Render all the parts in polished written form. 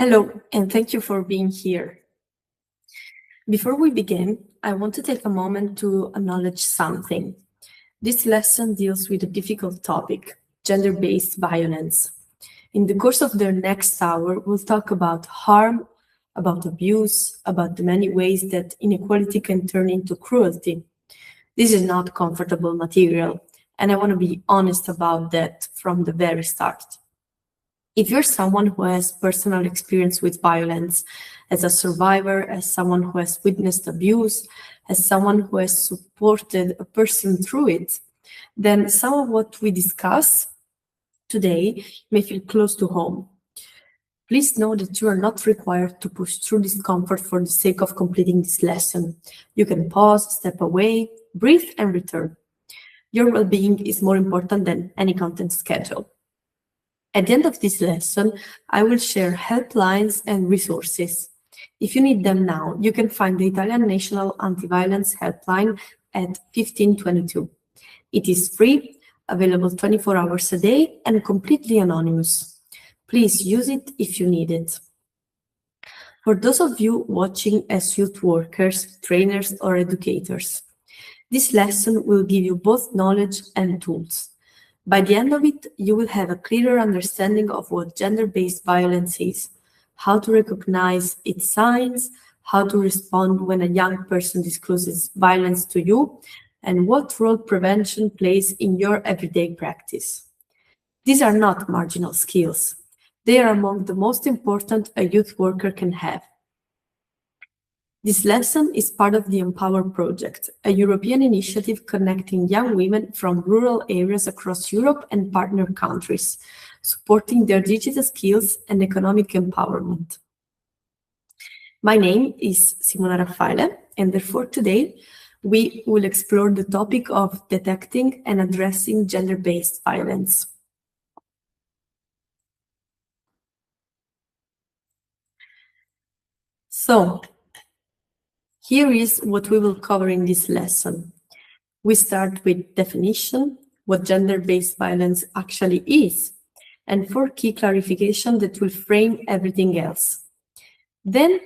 Hello, and thank you for being here. Before we begin, I want to take a moment to acknowledge something. This lesson deals with a difficult topic, gender-based violence. In the course of the next hour, we'll talk about harm, about abuse, about the many ways that inequality can turn into cruelty. This is not comfortable material, and I want to be honest about that from the very start. If you're someone who has personal experience with violence, as a survivor, as someone who has witnessed abuse, as someone who has supported a person through it, then some of what we discuss today may feel close to home. Please know that you are not required to push through discomfort for the sake of completing this lesson. You can pause, step away, breathe, and return. Your well-being is more important than any content schedule. At the end of this lesson, I will share helplines and resources. If you need them now, you can find the Italian National Anti-Violence Helpline at 1522. It is free, available 24 hours a day, and completely anonymous. Please use it if you need it. For those of you watching as youth workers, trainers, or educators, this lesson will give you both knowledge and tools. By the end of it, you will have a clearer understanding of what gender-based violence is, how to recognize its signs, how to respond when a young person discloses violence to you, and what role prevention plays in your everyday practice. These are not marginal skills. They are among the most important a youth worker can have. This lesson is part of the EmpowHer project, a European initiative connecting young women from rural areas across Europe and partner countries, supporting their digital skills and economic empowerment. My name is Simona Raffaele, and therefore today we will explore the topic of detecting and addressing gender-based violence. So, here is what we will cover in this lesson. We start with definition, what gender-based violence actually is, and 4 key clarifications that will frame everything else. Then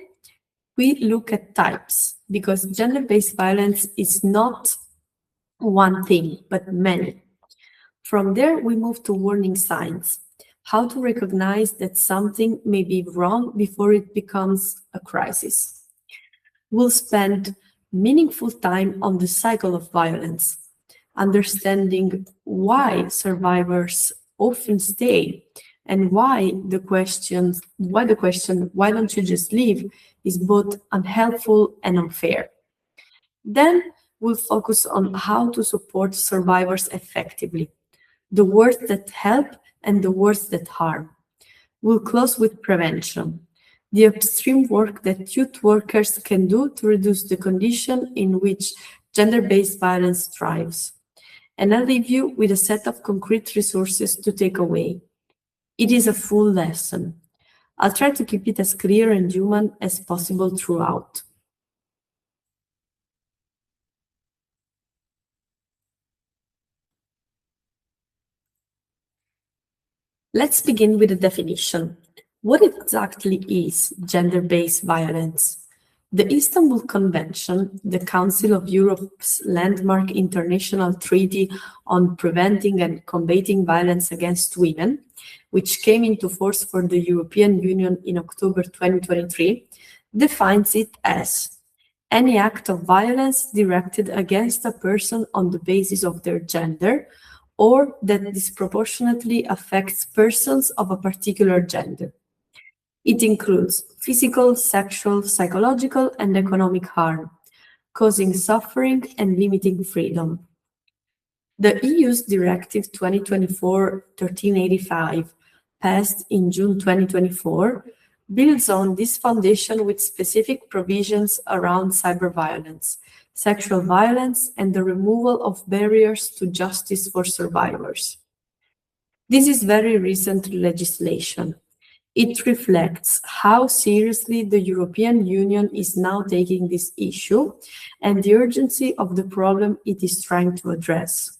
we look at types, because gender-based violence is not one thing, but many. From there, we move to warning signs, how to recognize that something may be wrong before it becomes a crisis. We'll spend meaningful time on the cycle of violence, understanding why survivors often stay and why the question, why don't you just leave, is both unhelpful and unfair. Then we'll focus on how to support survivors effectively, the words that help and the words that harm. We'll close with prevention, the upstream work that youth workers can do to reduce the condition in which gender-based violence thrives. And I'll leave you with a set of concrete resources to take away. It is a full lesson. I'll try to keep it as clear and human as possible throughout. Let's begin with a definition. What exactly is gender-based violence? The Istanbul Convention, the Council of Europe's landmark international treaty on preventing and combating violence against women, which came into force for the European Union in October 2023, defines it as any act of violence directed against a person on the basis of their gender or that disproportionately affects persons of a particular gender. It includes physical, sexual, psychological, and economic harm, causing suffering and limiting freedom. The EU's Directive 2024/1385, passed in June 2024, builds on this foundation with specific provisions around cyber violence, sexual violence, and the removal of barriers to justice for survivors. This is very recent legislation. It reflects how seriously the European Union is now taking this issue and the urgency of the problem it is trying to address.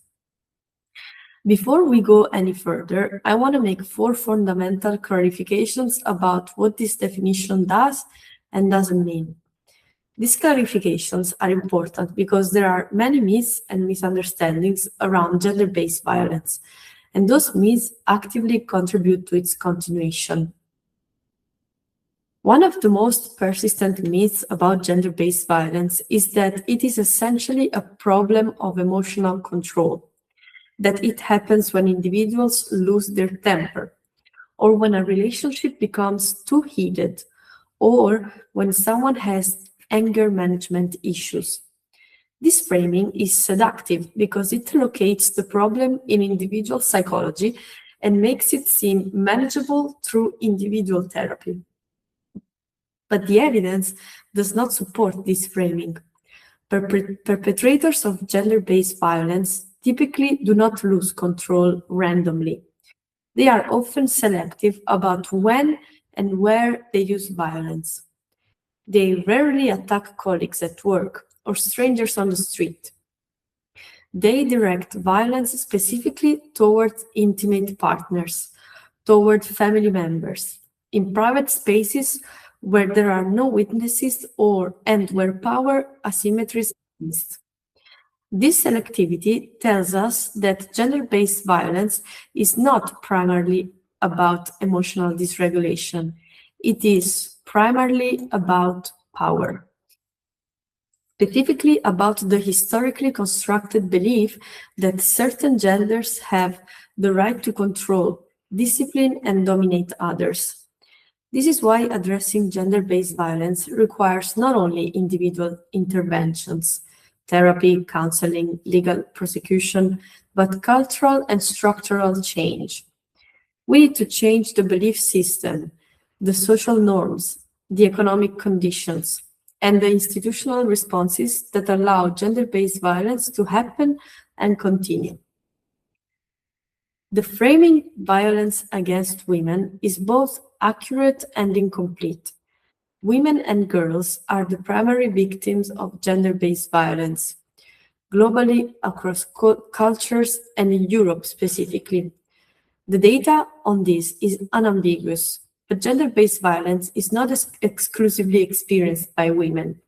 Before we go any further, I want to make 4 fundamental clarifications about what this definition does and doesn't mean. These clarifications are important because there are many myths and misunderstandings around gender-based violence, and those myths actively contribute to its continuation. One of the most persistent myths about gender-based violence is that it is essentially a problem of emotional control, that it happens when individuals lose their temper, or when a relationship becomes too heated, or when someone has anger management issues. This framing is seductive because it locates the problem in individual psychology and makes it seem manageable through individual therapy. But the evidence does not support this framing. Perpetrators of gender-based violence typically do not lose control randomly. They are often selective about when and where they use violence. They rarely attack colleagues at work or strangers on the street. They direct violence specifically towards intimate partners, toward family members, in private spaces where there are no witnesses and where power asymmetries exist. This selectivity tells us that gender-based violence is not primarily about emotional dysregulation. It is primarily about power. Specifically about the historically constructed belief that certain genders have the right to control, discipline, and dominate others. This is why addressing gender-based violence requires not only individual interventions, therapy, counseling, legal prosecution, but cultural and structural change. We need to change the belief system, the social norms, the economic conditions, and the institutional responses that allow gender-based violence to happen and continue. The framing violence against women is both accurate and incomplete. Women and girls are the primary victims of gender-based violence, globally across cultures and in Europe specifically. The data on this is unambiguous, but gender-based violence is not exclusively experienced by women.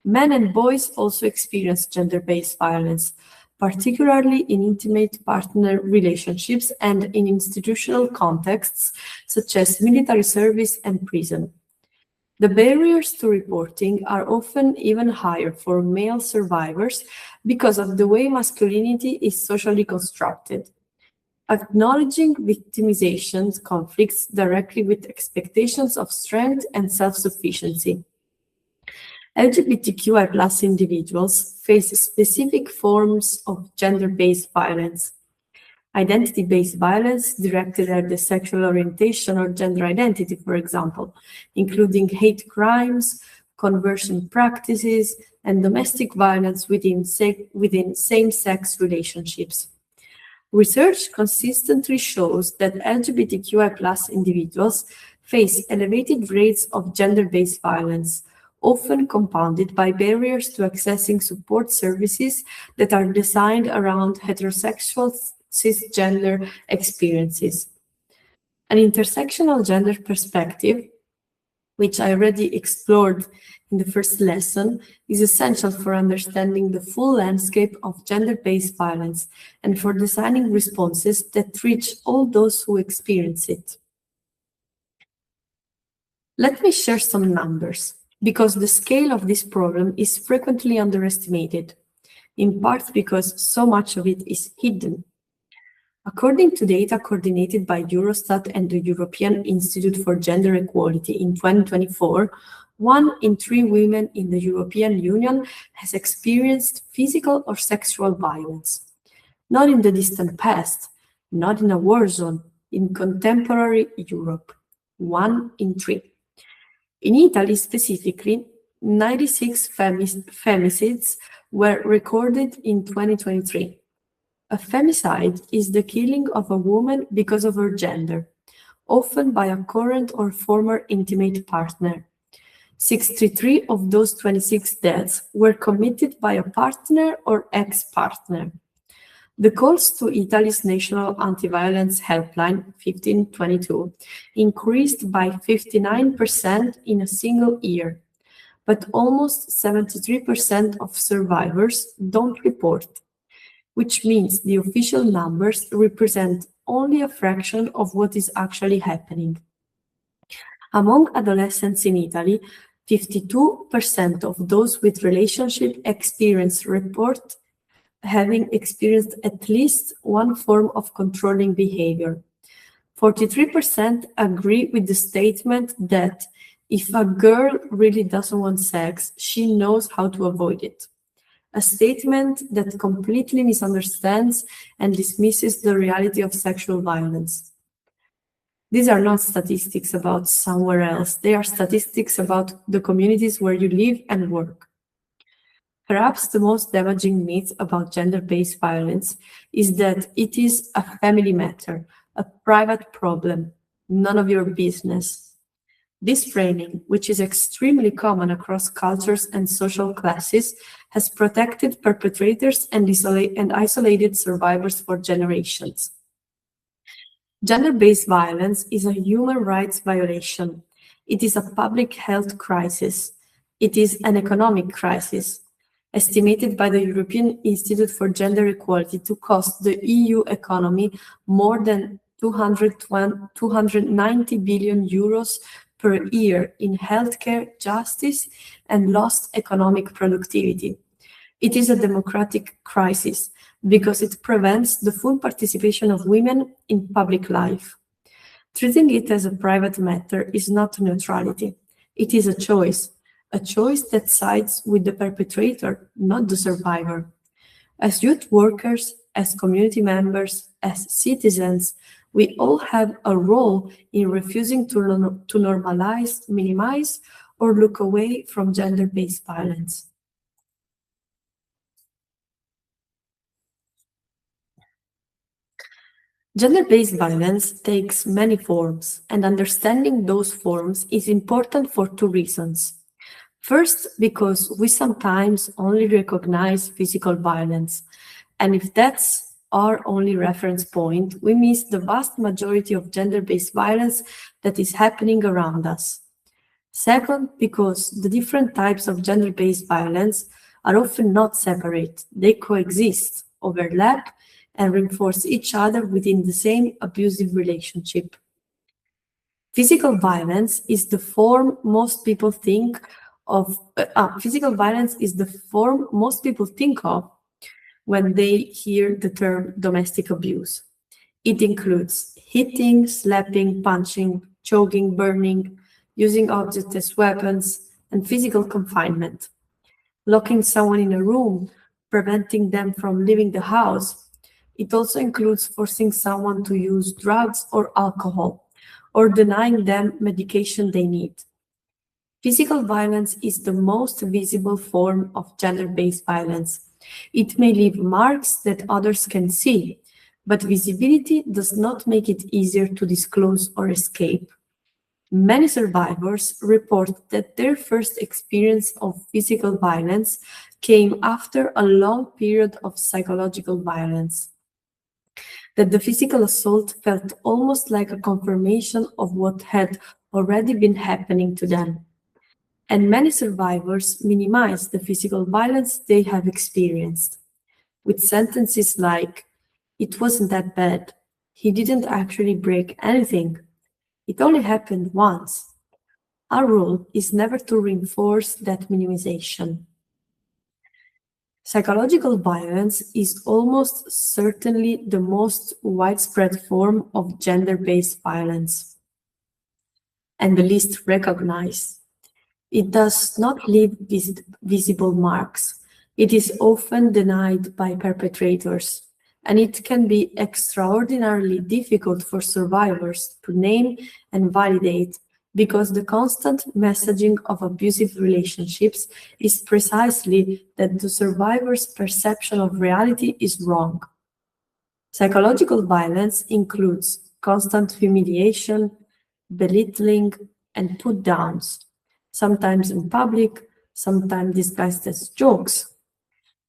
Men and boys also experience gender-based violence, particularly in intimate partner relationships and in institutional contexts such as military service and prison. The barriers to reporting are often even higher for male survivors because of the way masculinity is socially constructed. Acknowledging victimization conflicts directly with expectations of strength and self-sufficiency. LGBTQI+ individuals face specific forms of gender-based violence. Identity-based violence directed at the sexual orientation or gender identity, for example, including hate crimes, conversion practices, and domestic violence within same-sex relationships. Research consistently shows that LGBTQI+ individuals face elevated rates of gender-based violence, often compounded by barriers to accessing support services that are designed around heterosexual cisgender experiences. An intersectional gender perspective, which I already explored in the first lesson, is essential for understanding the full landscape of gender-based violence and for designing responses that reach all those who experience it. Let me share some numbers, because the scale of this problem is frequently underestimated, in part because so much of it is hidden. According to data coordinated by Eurostat and the European Institute for Gender Equality in 2024, 1 in 3 women in the European Union has experienced physical or sexual violence. Not in the distant past, not in a war zone, in contemporary Europe. 1 in 3. In Italy specifically, 96 femicides were recorded in 2023. A femicide is the killing of a woman because of her gender, often by a current or former intimate partner. 63 of those 26 deaths were committed by a partner or ex-partner. The calls to Italy's National Anti-Violence Helpline 1522 increased by 59% in a single year, but almost 73% of survivors don't report, which means the official numbers represent only a fraction of what is actually happening. Among adolescents in Italy, 52% of those with relationship experience report having experienced at least one form of controlling behavior. 43% agree with the statement that if a girl really doesn't want sex, she knows how to avoid it. A statement that completely misunderstands and dismisses the reality of sexual violence. These are not statistics about somewhere else. They are statistics about the communities where you live and work. Perhaps the most damaging myth about gender-based violence is that it is a family matter, a private problem, none of your business. This framing, which is extremely common across cultures and social classes, has protected perpetrators and isolated survivors for generations. Gender-based violence is a human rights violation. It is a public health crisis. It is an economic crisis, estimated by the European Institute for Gender Equality to cost the EU economy more than 290 billion euros per year in healthcare, justice, and lost economic productivity. It is a democratic crisis because it prevents the full participation of women in public life. Treating it as a private matter is not neutrality. It is a choice that sides with the perpetrator, not the survivor. As youth workers, as community members, as citizens, we all have a role in refusing to normalize, minimize, or look away from gender-based violence. Gender-based violence takes many forms, and understanding those forms is important for two reasons. First, because we sometimes only recognize physical violence, and if that's our only reference point, we miss the vast majority of gender-based violence that is happening around us. Second, because the different types of gender-based violence are often not separate. They coexist, overlap, and reinforce each other within the same abusive relationship. Physical violence is the form most people think of. Physical violence is the form most people think of when they hear the term domestic abuse. It includes hitting, slapping, punching, choking, burning, using objects as weapons, and physical confinement. Locking someone in a room, preventing them from leaving the house. It also includes forcing someone to use drugs or alcohol, or denying them medication they need. Physical violence is the most visible form of gender-based violence. It may leave marks that others can see, but visibility does not make it easier to disclose or escape. Many survivors report that their first experience of physical violence came after a long period of psychological violence. That the physical assault felt almost like a confirmation of what had already been happening to them. And many survivors minimize the physical violence they have experienced, with sentences like, "It wasn't that bad. He didn't actually break anything. It only happened once." Our role is never to reinforce that minimization. Psychological violence is almost certainly the most widespread form of gender-based violence, and the least recognized. It does not leave visible marks. It is often denied by perpetrators, and it can be extraordinarily difficult for survivors to name and validate because the constant messaging of abusive relationships is precisely that the survivor's perception of reality is wrong. Psychological violence includes constant humiliation, belittling, and put-downs, sometimes in public, sometimes disguised as jokes,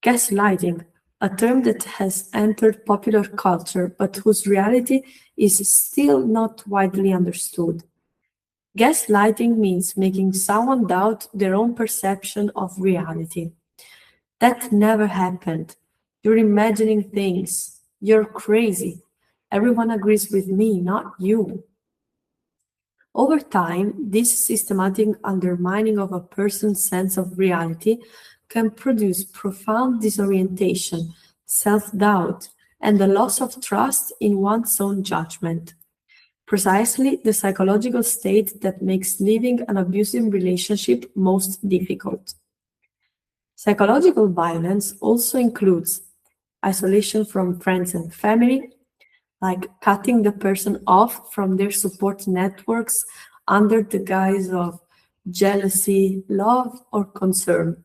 gaslighting, a term that has entered popular culture but whose reality is still not widely understood. Gaslighting means making someone doubt their own perception of reality. That never happened. You're imagining things. You're crazy. Everyone agrees with me, not you. Over time, this systematic undermining of a person's sense of reality can produce profound disorientation, self-doubt, and the loss of trust in one's own judgment. Precisely the psychological state that makes living an abusive relationship most difficult. Psychological violence also includes isolation from friends and family, like cutting the person off from their support networks under the guise of jealousy, love, or concern.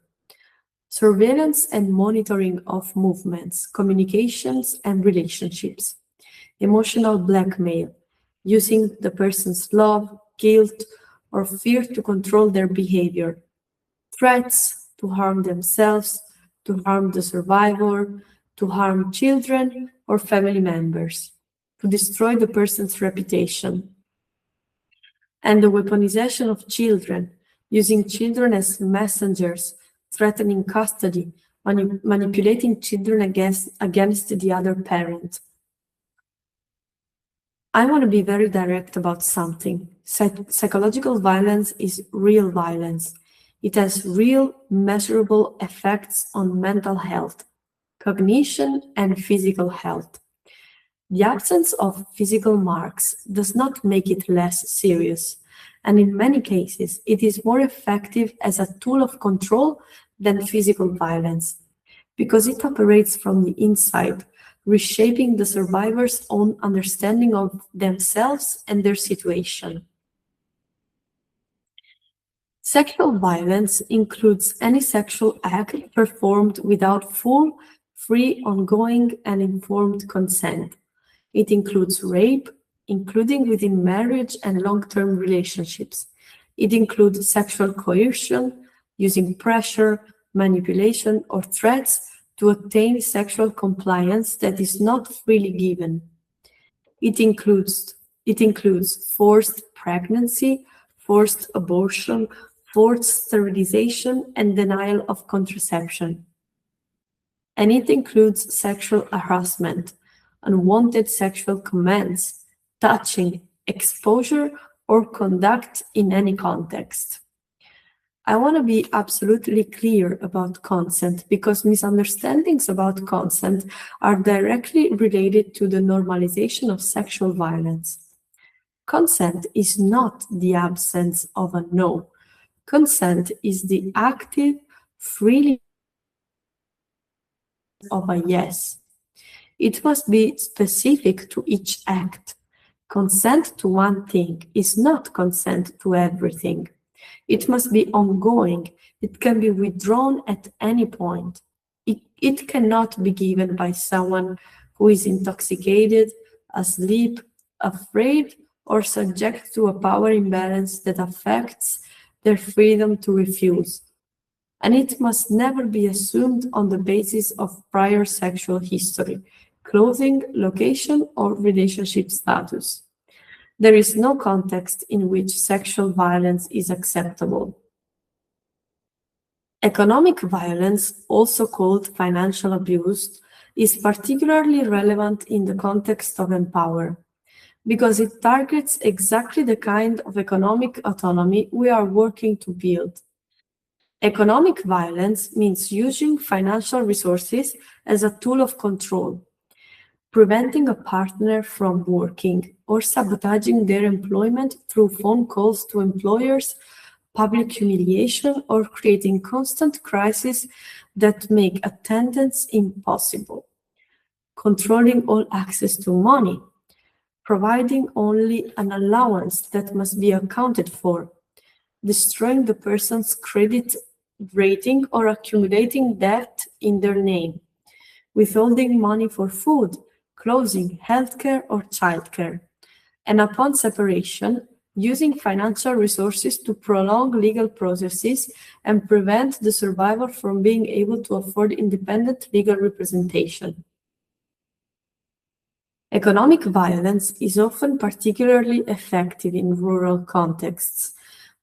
Surveillance and monitoring of movements, communications, and relationships. Emotional blackmail, using the person's love, guilt, or fear to control their behavior. Threats to harm themselves, to harm the survivor, to harm children or family members, to destroy the person's reputation. And the weaponization of children, using children as messengers, threatening custody, manipulating children against the other parent. I want to be very direct about something. Psychological violence is real violence. It has real, measurable effects on mental health, cognition, and physical health. The absence of physical marks does not make it less serious, and in many cases, it is more effective as a tool of control than physical violence, because it operates from the inside, reshaping the survivor's own understanding of themselves and their situation. Sexual violence includes any sexual act performed without full, free, ongoing, and informed consent. It includes rape, including within marriage and long-term relationships. It includes sexual coercion, using pressure, manipulation, or threats to attain sexual compliance that is not freely given. It includes forced pregnancy, forced abortion, forced sterilization, and denial of contraception. And it includes sexual harassment, unwanted sexual commands, touching, exposure, or conduct in any context. I want to be absolutely clear about consent because misunderstandings about consent are directly related to the normalization of sexual violence. Consent is not the absence of a no. Consent is the active, freely of a yes. It must be specific to each act. Consent to one thing is not consent to everything. It must be ongoing. It can be withdrawn at any point. It cannot be given by someone who is intoxicated, asleep, afraid, or subject to a power imbalance that affects their freedom to refuse. And it must never be assumed on the basis of prior sexual history, clothing, location, or relationship status. There is no context in which sexual violence is acceptable. Economic violence, also called financial abuse, is particularly relevant in the context of EmpowHer, because it targets exactly the kind of economic autonomy we are working to build. Economic violence means using financial resources as a tool of control, preventing a partner from working or sabotaging their employment through phone calls to employers, public humiliation, or creating constant crises that make attendance impossible, controlling all access to money, providing only an allowance that must be accounted for, destroying the person's credit rating or accumulating debt in their name, withholding money for food, clothing, healthcare, or childcare, and upon separation, using financial resources to prolong legal processes and prevent the survivor from being able to afford independent legal representation. Economic violence is often particularly effective in rural contexts,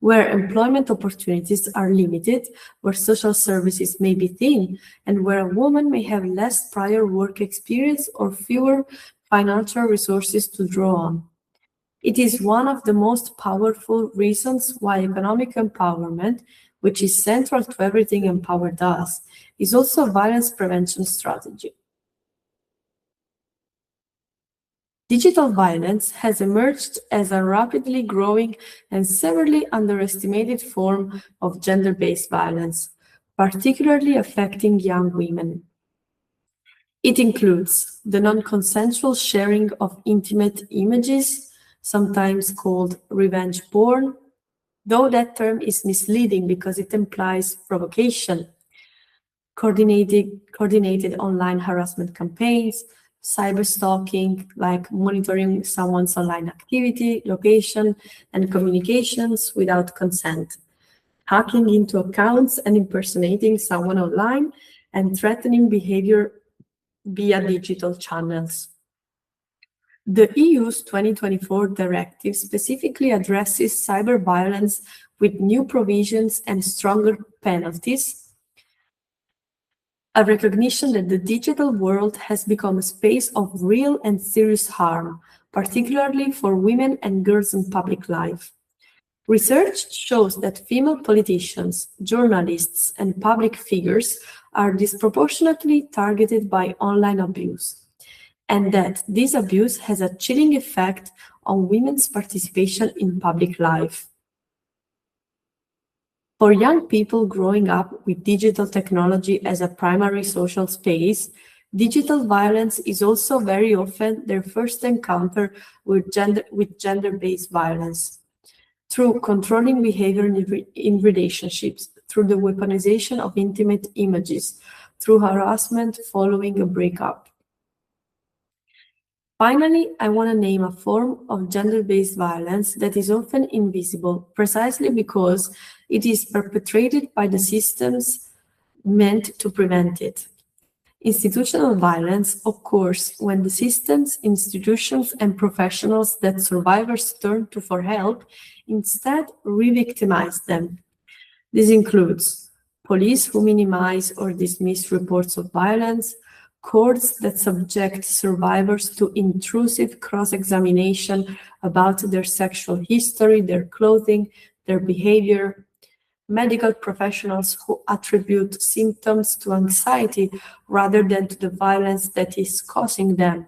where employment opportunities are limited, where social services may be thin, and where a woman may have less prior work experience or fewer financial resources to draw on. It is one of the most powerful reasons why economic empowerment, which is central to everything EmpowHer does, is also a violence prevention strategy. Digital violence has emerged as a rapidly growing and severely underestimated form of gender-based violence, particularly affecting young women. It includes the non-consensual sharing of intimate images, sometimes called revenge porn, though that term is misleading because it implies provocation, coordinated online harassment campaigns, cyberstalking, like monitoring someone's online activity, location, and communications without consent, hacking into accounts and impersonating someone online, and threatening behavior via digital channels. The EU's 2024 directive specifically addresses cyber violence with new provisions and stronger penalties, a recognition that the digital world has become a space of real and serious harm, particularly for women and girls in public life. Research shows that female politicians, journalists, and public figures are disproportionately targeted by online abuse, and that this abuse has a chilling effect on women's participation in public life. For young people growing up with digital technology as a primary social space, digital violence is also very often their first encounter with gender-based violence, through controlling behavior in relationships, through the weaponization of intimate images, through harassment following a breakup. Finally, I want to name a form of gender-based violence that is often invisible, precisely because it is perpetrated by the systems meant to prevent it. Institutional violence occurs when the systems, institutions, and professionals that survivors turn to for help instead re-victimize them. This includes police who minimize or dismiss reports of violence, courts that subject survivors to intrusive cross-examination about their sexual history, their clothing, their behavior, medical professionals who attribute symptoms to anxiety rather than to the violence that is causing them,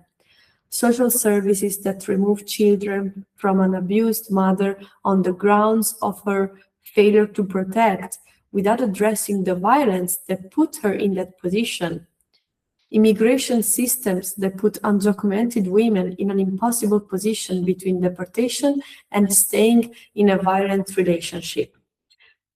social services that remove children from an abused mother on the grounds of her failure to protect without addressing the violence that put her in that position, immigration systems that put undocumented women in an impossible position between deportation and staying in a violent relationship,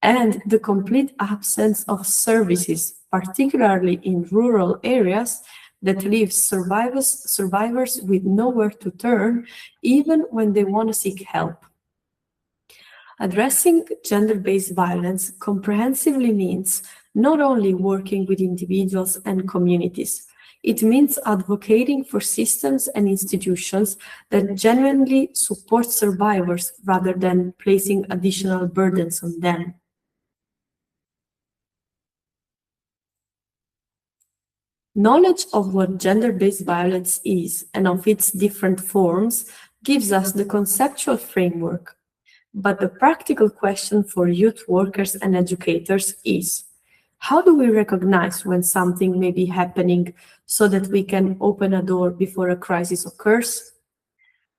and the complete absence of services, particularly in rural areas, that leaves survivors with nowhere to turn, even when they want to seek help. Addressing gender-based violence comprehensively means not only working with individuals and communities, it means advocating for systems and institutions that genuinely support survivors rather than placing additional burdens on them. Knowledge of what gender-based violence is and of its different forms gives us the conceptual framework. But the practical question for youth workers and educators is, how do we recognize when something may be happening so that we can open a door before a crisis occurs?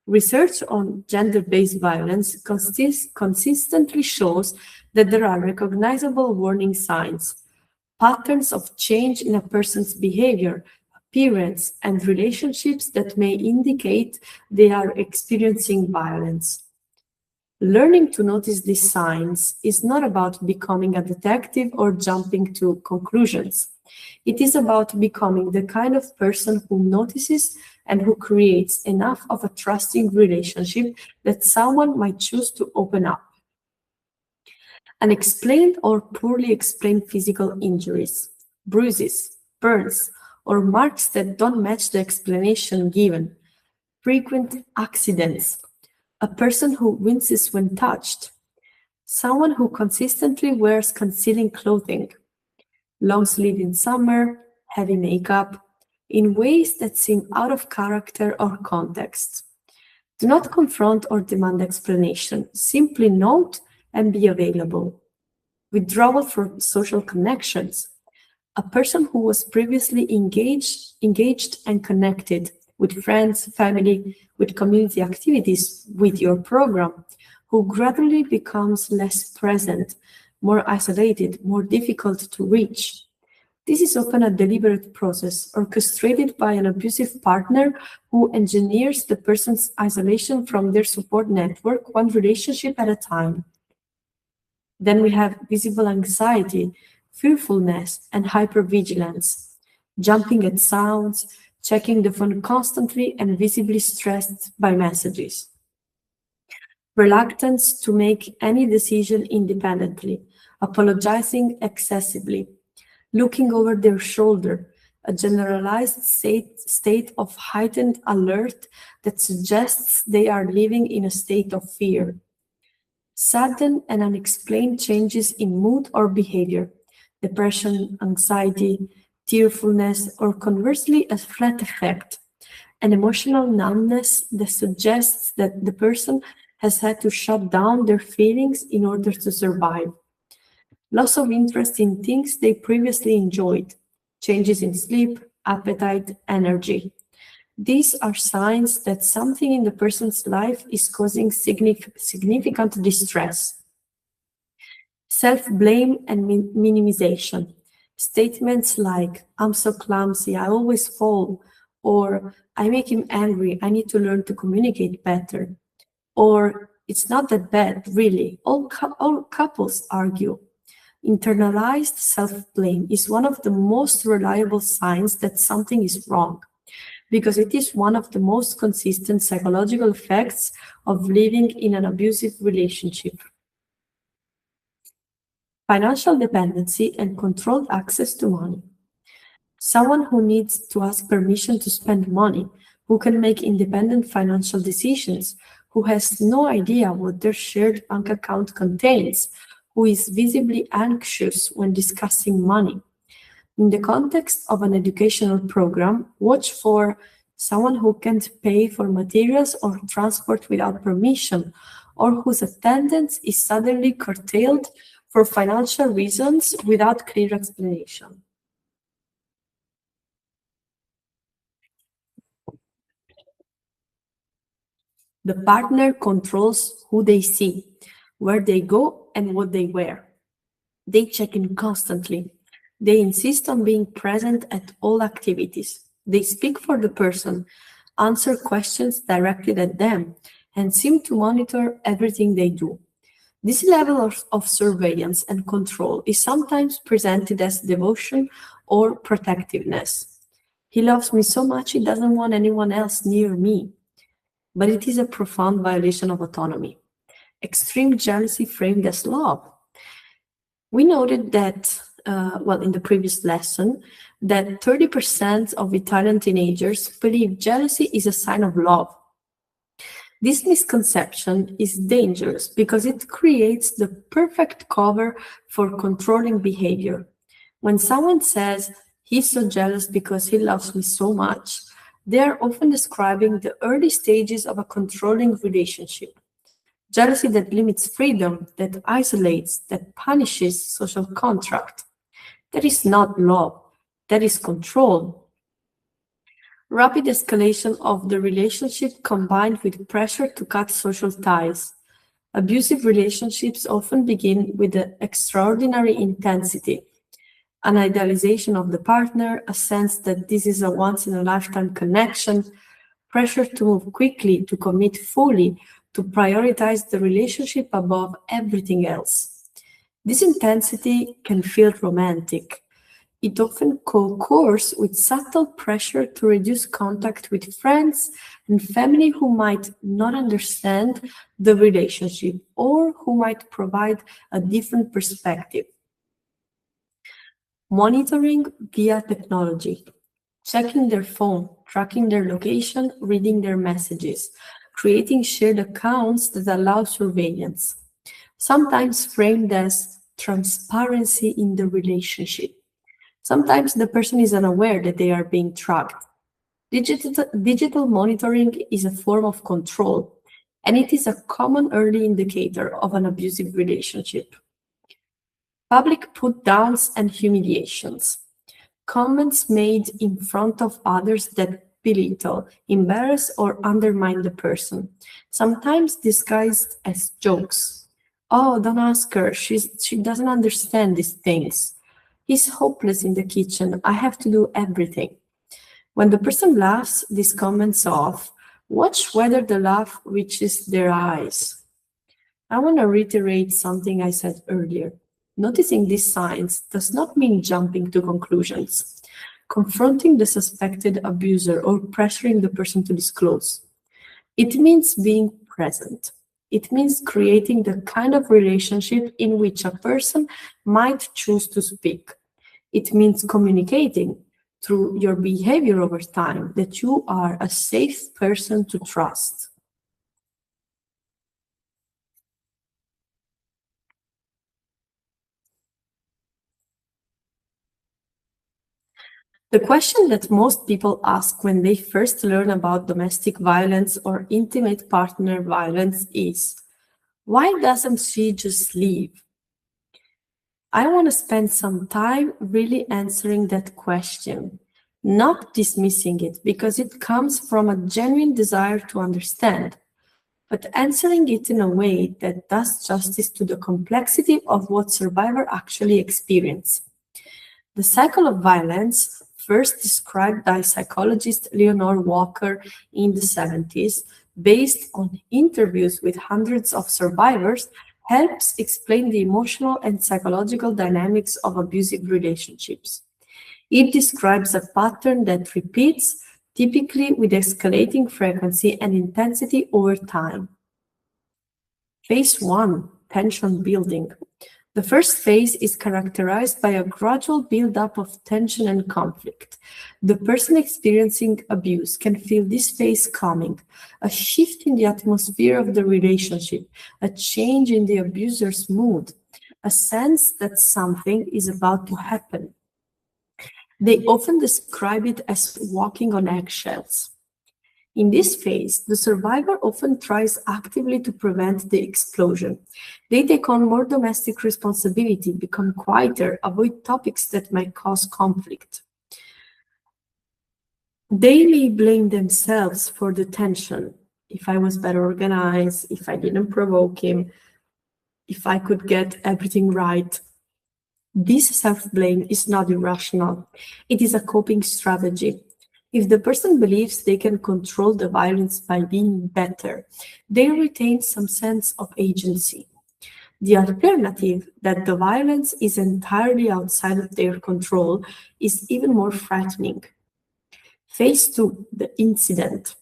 Research on gender-based violence consistently shows that there are recognizable warning signs, patterns of change in a person's behavior, appearance, and relationships that may indicate they are experiencing violence. Learning to notice these signs is not about becoming a detective or jumping to conclusions. It is about becoming the kind of person who notices and who creates enough of a trusting relationship that someone might choose to open up. Unexplained or poorly explained physical injuries, bruises, burns, or marks that don't match the explanation given, frequent accidents, a person who winces when touched, someone who consistently wears concealing clothing, long sleeve in summer, heavy makeup, in ways that seem out of character or context. Do not confront or demand explanation. Simply note and be available. Withdrawal from social connections. A person who was previously engaged and connected with friends, family, with community activities, with your program, who gradually becomes less present, more isolated, more difficult to reach. This is often a deliberate process orchestrated by an abusive partner who engineers the person's isolation from their support network, one relationship at a time. Then we have visible anxiety, fearfulness, and hypervigilance, jumping at sounds, checking the phone constantly, and visibly stressed by messages. Reluctance to make any decision independently, apologizing excessively, looking over their shoulder, a generalized state of heightened alert that suggests they are living in a state of fear. Sudden and unexplained changes in mood or behavior, depression, anxiety, tearfulness, or conversely a flat affect, an emotional numbness that suggests that the person has had to shut down their feelings in order to survive. Loss of interest in things they previously enjoyed, changes in sleep, appetite, energy. These are signs that something in the person's life is causing significant distress. Self-blame and minimization. Statements like, I'm so clumsy, I always fall, or I make him angry, I need to learn to communicate better, or it's not that bad, really. All couples argue. Internalized self-blame is one of the most reliable signs that something is wrong, because it is one of the most consistent psychological effects of living in an abusive relationship. Financial dependency and controlled access to money. Someone who needs to ask permission to spend money, who can make independent financial decisions, who has no idea what their shared bank account contains, who is visibly anxious when discussing money. In the context of an educational program, watch for someone who can't pay for materials or transport without permission, or whose attendance is suddenly curtailed for financial reasons without clear explanation. The partner controls who they see, where they go, and what they wear. They check in constantly. They insist on being present at all activities. They speak for the person, answer questions directed at them, and seem to monitor everything they do. This level of surveillance and control is sometimes presented as devotion or protectiveness. He loves me so much he doesn't want anyone else near me. But it is a profound violation of autonomy. Extreme jealousy framed as love. We noted that, in the previous lesson, that 30% of Italian teenagers believe jealousy is a sign of love. This misconception is dangerous because it creates the perfect cover for controlling behavior. When someone says, he's so jealous because he loves me so much, they are often describing the early stages of a controlling relationship. Jealousy that limits freedom, that isolates, that punishes social contract. That is not love, that is control. Rapid escalation of the relationship combined with pressure to cut social ties. Abusive relationships often begin with an extraordinary intensity, an idealization of the partner, a sense that this is a once-in-a-lifetime connection, pressure to move quickly, to commit fully, to prioritize the relationship above everything else. This intensity can feel romantic. It often co-occurs with subtle pressure to reduce contact with friends and family who might not understand the relationship or who might provide a different perspective. Monitoring via technology, checking their phone, tracking their location, reading their messages, creating shared accounts that allow surveillance, sometimes framed as transparency in the relationship. Sometimes the person is unaware that they are being tracked. Digital monitoring is a form of control, and it is a common early indicator of an abusive relationship. Public put-downs and humiliations. Comments made in front of others that belittle, embarrass, or undermine the person, sometimes disguised as jokes. Oh, don't ask her, she doesn't understand these things. He's hopeless in the kitchen, I have to do everything. When the person laughs these comments off, watch whether the laugh reaches their eyes. I want to reiterate something I said earlier. Noticing these signs does not mean jumping to conclusions, confronting the suspected abuser, or pressuring the person to disclose. It means being present. It means creating the kind of relationship in which a person might choose to speak. It means communicating through your behavior over time that you are a safe person to trust. The question that most people ask when they first learn about domestic violence or intimate partner violence is, why doesn't she just leave? I want to spend some time really answering that question, not dismissing it because it comes from a genuine desire to understand, but answering it in a way that does justice to the complexity of what survivors actually experience. The cycle of violence, first described by psychologist Leonore Walker in the 70s, based on interviews with hundreds of survivors, helps explain the emotional and psychological dynamics of abusive relationships. It describes a pattern that repeats, typically with escalating frequency and intensity over time. Phase 1, tension building. The first phase is characterized by a gradual build-up of tension and conflict. The person experiencing abuse can feel this phase coming, a shift in the atmosphere of the relationship, a change in the abuser's mood, a sense that something is about to happen. They often describe it as walking on eggshells. In this phase, the survivor often tries actively to prevent the explosion. They take on more domestic responsibility, become quieter, avoid topics that might cause conflict. They may blame themselves for the tension. If I was better organized, if I didn't provoke him, if I could get everything right. This self-blame is not irrational. It is a coping strategy. If the person believes they can control the violence by being better, they retain some sense of agency. The alternative, that the violence is entirely outside of their control, is even more frightening. Phase 2, the incident.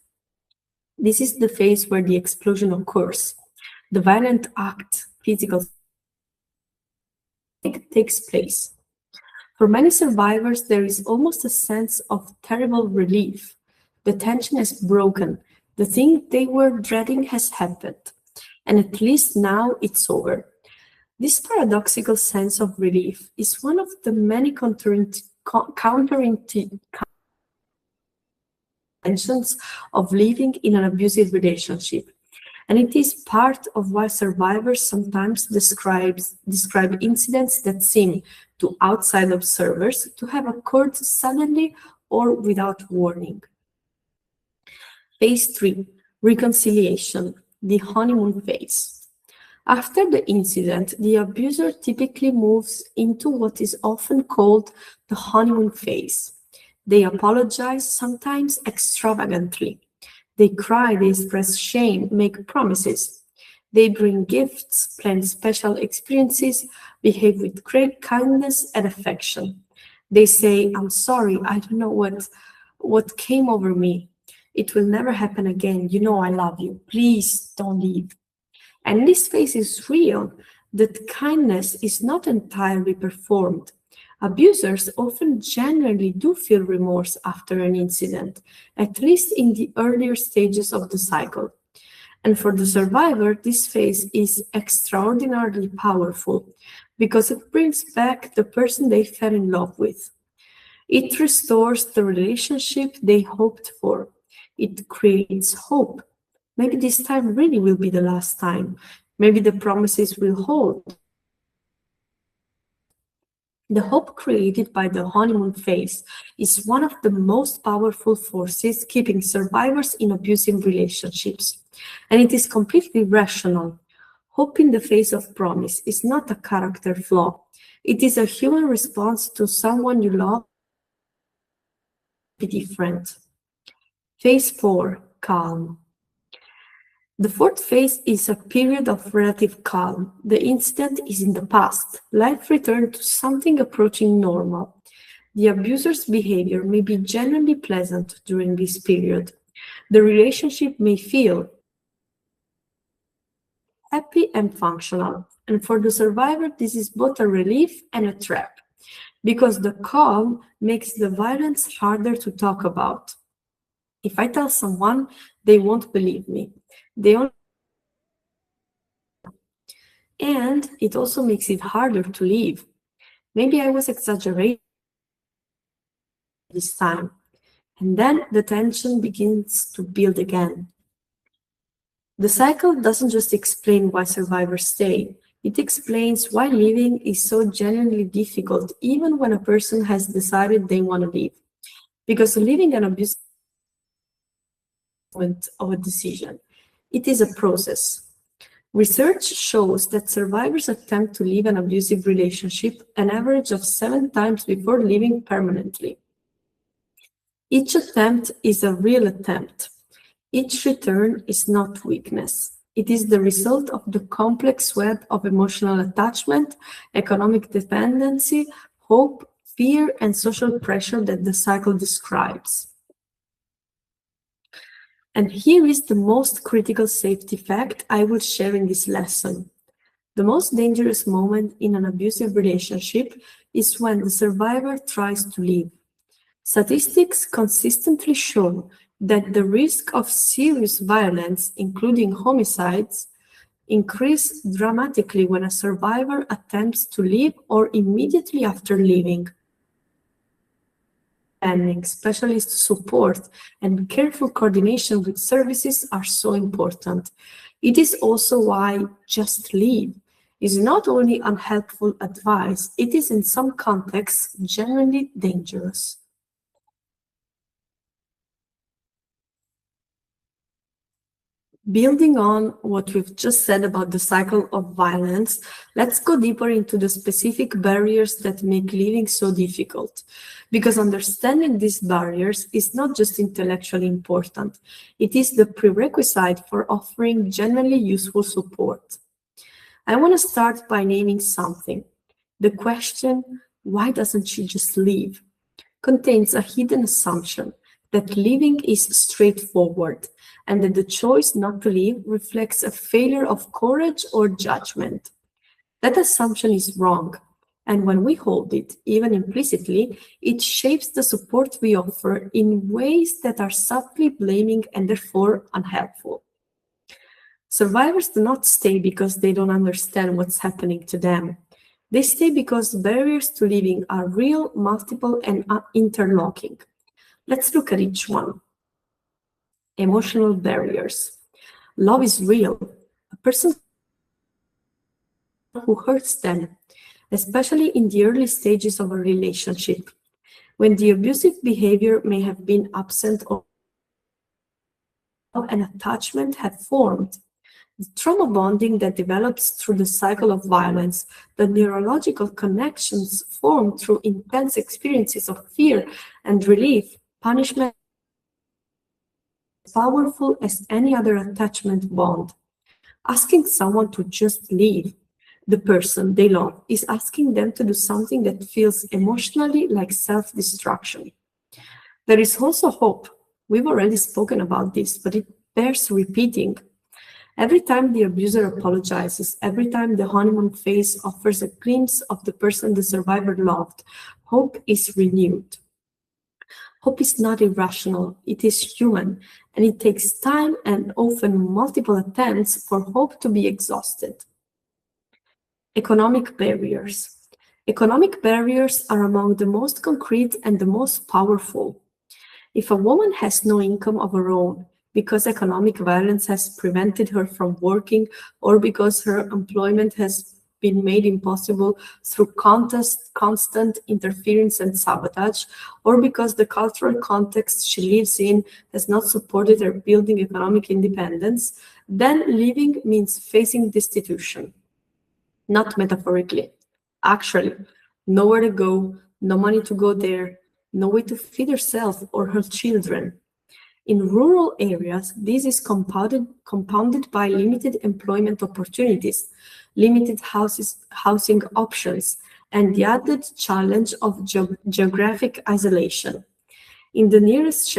This is the phase where the explosion occurs. The violent act, physical, takes place. For many survivors, there is almost a sense of terrible relief. The tension is broken. The thing they were dreading has happened. And at least now it's over. This paradoxical sense of relief is one of the many counterintentions of living in an abusive relationship. And it is part of why survivors sometimes describe incidents that seem to outside observers to have occurred suddenly or without warning. Phase 3, reconciliation, the honeymoon phase. After the incident, the abuser typically moves into what is often called the honeymoon phase. They apologize, sometimes extravagantly. They cry, they express shame, make promises. They bring gifts, plan special experiences, behave with great kindness and affection. They say, I'm sorry, I don't know what came over me. It will never happen again. You know I love you. Please don't leave. And this phase is real, that kindness is not entirely performed. Abusers often genuinely do feel remorse after an incident, at least in the earlier stages of the cycle. And for the survivor, this phase is extraordinarily powerful because it brings back the person they fell in love with. It restores the relationship they hoped for. It creates hope. Maybe this time really will be the last time. Maybe the promises will hold. The hope created by the honeymoon phase is one of the most powerful forces keeping survivors in abusive relationships. And it is completely rational. Hope in the face of promise is not a character flaw. It is a human response to someone you love be different. Phase 4, calm. The fourth phase is a period of relative calm. The incident is in the past. Life returned to something approaching normal. The abuser's behavior may be genuinely pleasant during this period. The relationship may feel happy and functional. And for the survivor, this is both a relief and a trap, because the calm makes the violence harder to talk about. If I tell someone, they won't believe me. And it also makes it harder to leave. Maybe I was exaggerating this time. And then the tension begins to build again. The cycle doesn't just explain why survivors stay. It explains why leaving is so genuinely difficult, even when a person has decided they want to leave. Because leaving an abusive moment of a decision, it is a process. Research shows that survivors attempt to leave an abusive relationship an average of 7 times before leaving permanently. Each attempt is a real attempt. Each return is not weakness. It is the result of the complex web of emotional attachment, economic dependency, hope, fear, and social pressure that the cycle describes. And here is the most critical safety fact I will share in this lesson. The most dangerous moment in an abusive relationship is when the survivor tries to leave. Statistics consistently show that the risk of serious violence, including homicides, increase dramatically when a survivor attempts to leave or immediately after leaving. Planning, specialist support, and careful coordination with services are so important. It is also why just leave is not only unhelpful advice, it is in some contexts genuinely dangerous. Building on what we've just said about the cycle of violence, let's go deeper into the specific barriers that make living so difficult. Because understanding these barriers is not just intellectually important, it is the prerequisite for offering genuinely useful support. I want to start by naming something. The question, why doesn't she just leave, contains a hidden assumption that leaving is straightforward, and that the choice not to leave reflects a failure of courage or judgment. That assumption is wrong, and when we hold it, even implicitly, it shapes the support we offer in ways that are subtly blaming and therefore unhelpful. Survivors do not stay because they don't understand what's happening to them. They stay because barriers to leaving are real, multiple, and interlocking. Let's look at each one. Emotional barriers. Love is real. A person who hurts them, especially in the early stages of a relationship, when the abusive behavior may have been absent or an attachment have formed. The trauma bonding that develops through the cycle of violence, the neurological connections formed through intense experiences of fear and relief, punishment, powerful as any other attachment bond. Asking someone to just leave the person they love is asking them to do something that feels emotionally like self-destruction. There is also hope. We've already spoken about this, but it bears repeating. Every time the abuser apologizes, every time the honeymoon phase offers a glimpse of the person the survivor loved, hope is renewed. Hope is not irrational, it is human, and it takes time and often multiple attempts for hope to be exhausted. Economic barriers. Economic barriers are among the most concrete and the most powerful. If a woman has no income of her own, because economic violence has prevented her from working, or because her employment has been made impossible through constant interference and sabotage, or because the cultural context she lives in has not supported her building economic independence, then living means facing destitution. Not metaphorically. Actually, nowhere to go, no money to go there, no way to feed herself or her children. In rural areas, this is compounded by limited employment opportunities, limited housing options, and the added challenge of geographic isolation. If the nearest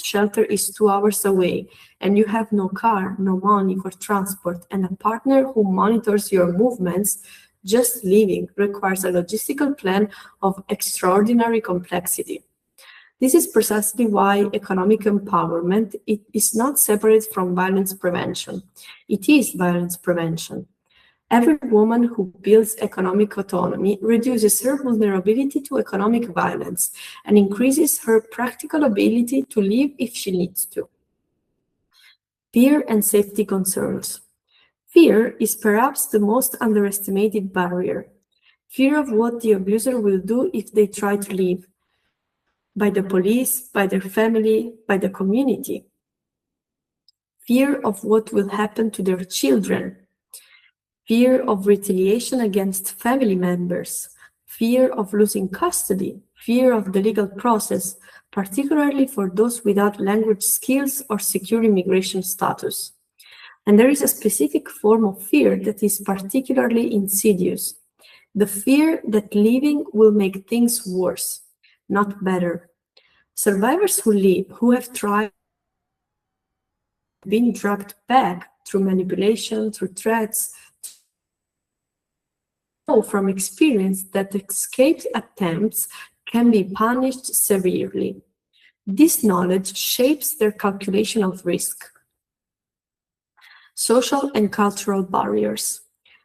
shelter is 2 hours away and you have no car, no money for transport, and a partner who monitors your movements, just living requires a logistical plan of extraordinary complexity. This is precisely why economic empowerment is not separate from violence prevention. It is violence prevention. Every woman who builds economic autonomy reduces her vulnerability to economic violence and increases her practical ability to live if she needs to. Fear and safety concerns. Fear is perhaps the most underestimated barrier. Fear of what the abuser will do if they try to leave. By the police, by their family, by the community. Fear of what will happen to their children. Fear of retaliation against family members. Fear of losing custody. Fear of the legal process, particularly for those without language skills or secure immigration status. And there is a specific form of fear that is particularly insidious. The fear that leaving will make things worse, not better. Survivors who have tried, been dragged back through manipulation, through threats, know from experience that escaped attempts can be punished severely. This knowledge shapes their calculation of risk. Social and cultural barriers.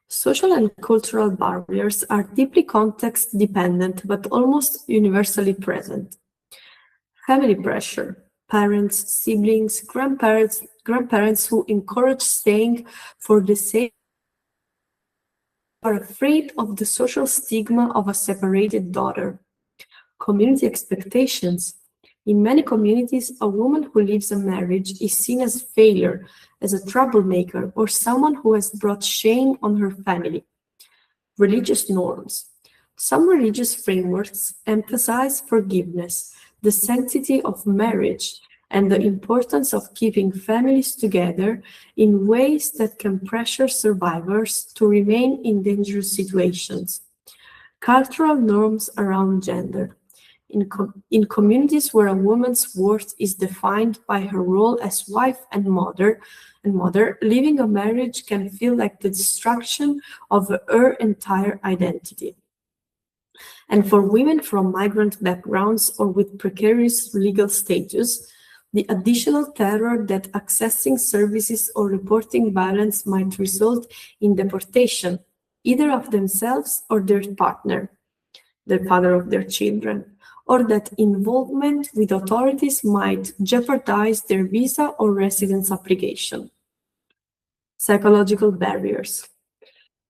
Social and cultural barriers are deeply context-dependent but almost universally present. Family pressure, parents, siblings, grandparents who encourage staying for the sake are afraid of the social stigma of a separated daughter. Community expectations. In many communities, a woman who leaves a marriage is seen as a failure, as a troublemaker, or someone who has brought shame on her family. Religious norms. Some religious frameworks emphasize forgiveness, the sanctity of marriage, and the importance of keeping families together in ways that can pressure survivors to remain in dangerous situations. Cultural norms around gender. In communities where a woman's worth is defined by her role as wife and mother, leaving a marriage can feel like the destruction of her entire identity. And for women from migrant backgrounds or with precarious legal status, the additional terror that accessing services or reporting violence might result in deportation, either of themselves or their partner, the father of their children, or that involvement with authorities might jeopardize their visa or residence application. Psychological barriers.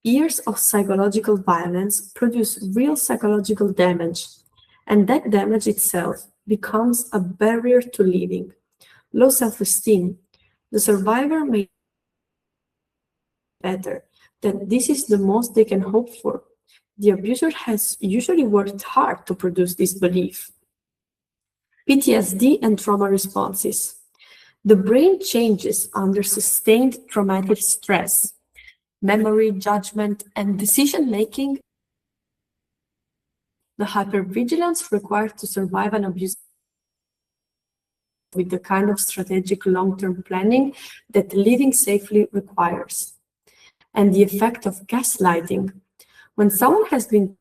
Years of psychological violence produce real psychological damage, and that damage itself becomes a barrier to living. Low self-esteem. The survivor may better, that this is the most they can hope for. The abuser has usually worked hard to produce this belief. PTSD and trauma responses. The brain changes under sustained traumatic stress. memory, judgment, and decision-making, the hypervigilance required to survive an abuse with the kind of strategic long-term planning that living safely requires. And the effect of gaslighting. When someone has been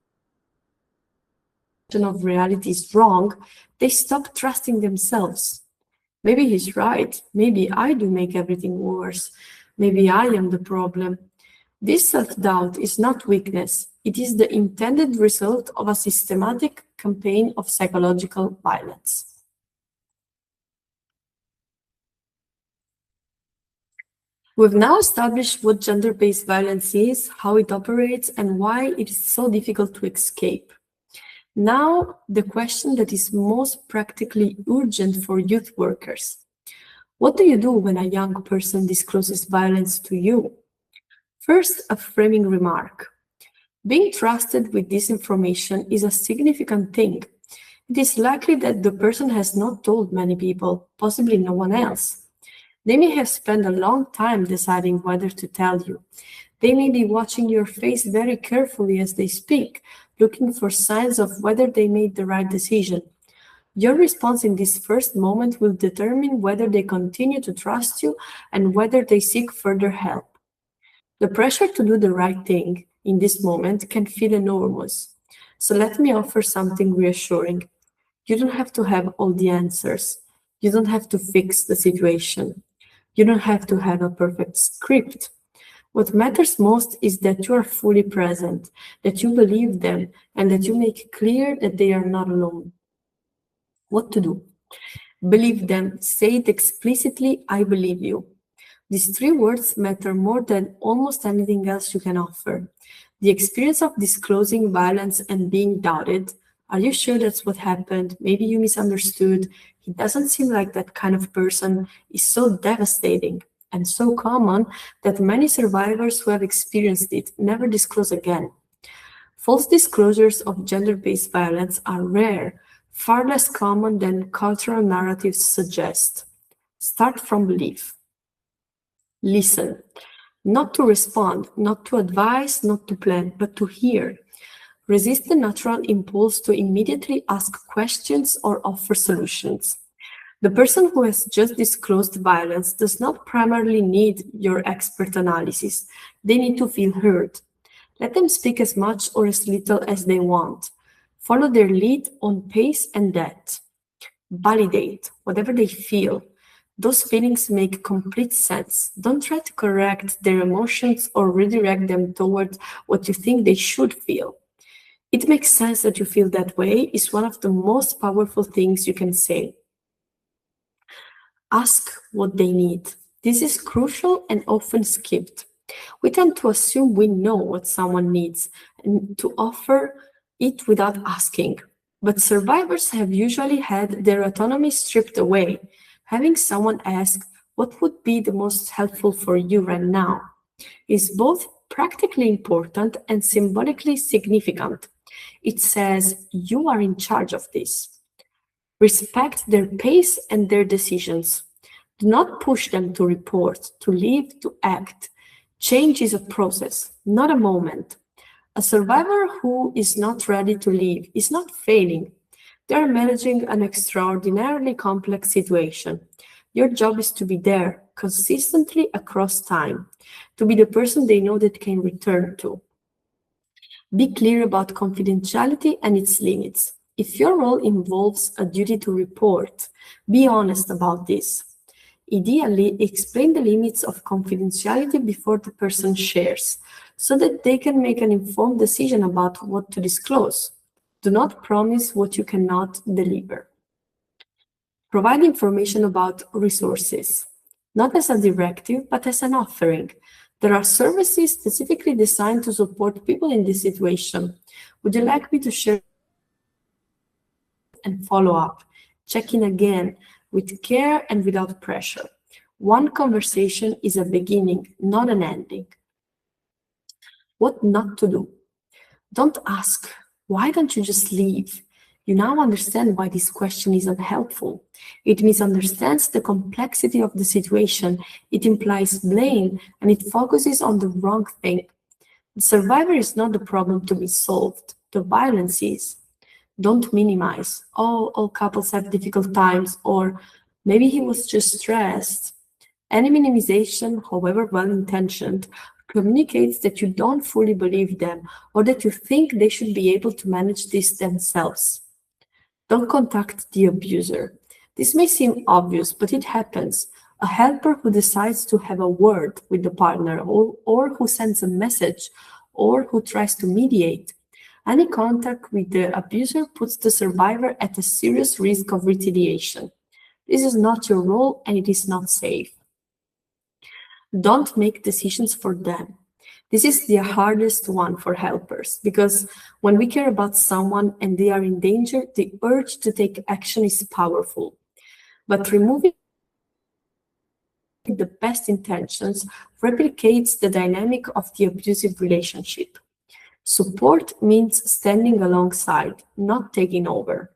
of reality is wrong, they stop trusting themselves. Maybe he's right. Maybe I do make everything worse. Maybe I am the problem. This self-doubt is not weakness. It is the intended result of a systematic campaign of psychological violence. We've now established what gender-based violence is, how it operates, and why it is so difficult to escape. Now, the question that is most practically urgent for youth workers. What do you do when a young person discloses violence to you? First, a framing remark. Being trusted with this information is a significant thing. It is likely that the person has not told many people, possibly no one else. They may have spent a long time deciding whether to tell you. They may be watching your face very carefully as they speak, looking for signs of whether they made the right decision. Your response in this first moment will determine whether they continue to trust you and whether they seek further help. The pressure to do the right thing in this moment can feel enormous. So let me offer something reassuring. You don't have to have all the answers. You don't have to fix the situation. You don't have to have a perfect script. What matters most is that you are fully present, that you believe them, and that you make clear that they are not alone. What to do? Believe them. Say it explicitly, I believe you. These three words matter more than almost anything else you can offer. The experience of disclosing violence and being doubted. Are you sure that's what happened? Maybe you misunderstood. He doesn't seem like that kind of person, is so devastating and so common that many survivors who have experienced it never disclose again. False disclosures of gender-based violence are rare, far less common than cultural narratives suggest. Start from belief. Listen. Not to respond, not to advise, not to plan, but to hear. Resist the natural impulse to immediately ask questions or offer solutions. The person who has just disclosed violence does not primarily need your expert analysis. They need to feel heard. Let them speak as much or as little as they want. Follow their lead on pace and depth. Validate whatever they feel. Those feelings make complete sense. Don't try to correct their emotions or redirect them toward what you think they should feel. It makes sense that you feel that way is one of the most powerful things you can say. Ask what they need. This is crucial and often skipped. We tend to assume we know what someone needs and to offer it without asking. But survivors have usually had their autonomy stripped away. Having someone ask, what would be the most helpful for you right now, is both practically important and symbolically significant. It says, you are in charge of this. Respect their pace and their decisions. Do not push them to report, to live, to act. Change is a process, not a moment. A survivor who is not ready to leave is not failing. They are managing an extraordinarily complex situation. Your job is to be there consistently across time, to be the person they know that can return to. Be clear about confidentiality and its limits. If your role involves a duty to report, be honest about this. Ideally, explain the limits of confidentiality before the person shares, so that they can make an informed decision about what to disclose. Do not promise what you cannot deliver. Provide information about resources, not as a directive, but as an offering. There are services specifically designed to support people in this situation. Would you like me to share and follow up? Check in again with care and without pressure. One conversation is a beginning, not an ending. What not to do? Don't ask, why don't you just leave? You now understand why this question is unhelpful. It misunderstands the complexity of the situation, it implies blame, and it focuses on the wrong thing. The survivor is not the problem to be solved, the violence is. Don't minimize. Oh, all couples have difficult times, or maybe he was just stressed. Any minimization, however well-intentioned, communicates that you don't fully believe them or that you think they should be able to manage this themselves. Don't contact the abuser. This may seem obvious, but it happens. A helper who decides to have a word with the partner or who sends a message or who tries to mediate. Any contact with the abuser puts the survivor at a serious risk of retaliation. This is not your role and it is not safe. Don't make decisions for them. This is the hardest one for helpers because when we care about someone and they are in danger, the urge to take action is powerful. But removing the best intentions replicates the dynamic of the abusive relationship. Support means standing alongside, not taking over.